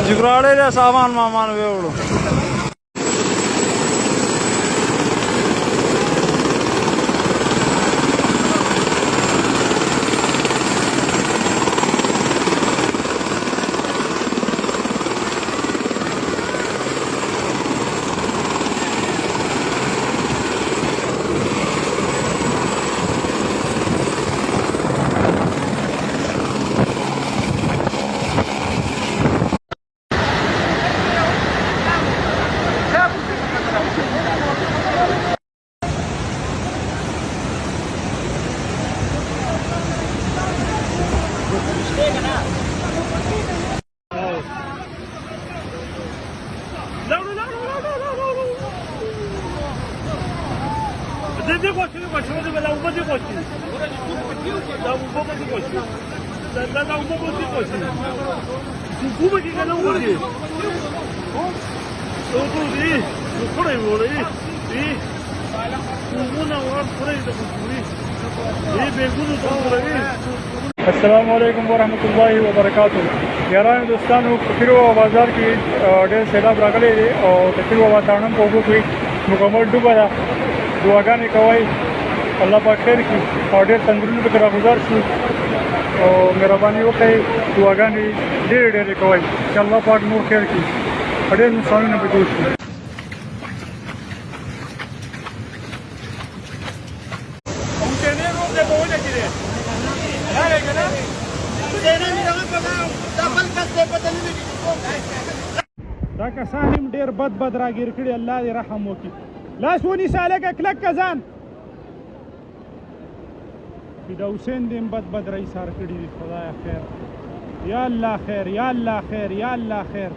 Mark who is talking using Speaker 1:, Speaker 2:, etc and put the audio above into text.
Speaker 1: जिगराळे सामान मामान वेवड़ो अस्सलाम वालेकुम वरहमतुल्लाहि वबरकातुहू। यारान दोस्तानो फिरो बाजार की ढेर सैलाब रागले और फिरो वातावरण को कोई मुकम्मल डूबा था। दुआगाने कवाई अल्लाह पाक खैर की और ढेर तंदुरुस्त बकरा गुजार शू और मेहरबानी वक़्त दुआगाने ढेर ढेर कवाई कि अल्लाह पाक नूर खैर की ढेर नुकसान न बदोश
Speaker 2: دا کسان هم ډېر بد راګیر کړي. الله دې رحم وکړي. لاس ونیسه هلکه کلک که ځان فدا حسین دې هم بد را ایسار کړي دي. خدایه خیر یا الله خیر یا الله خیر یا الله خیر.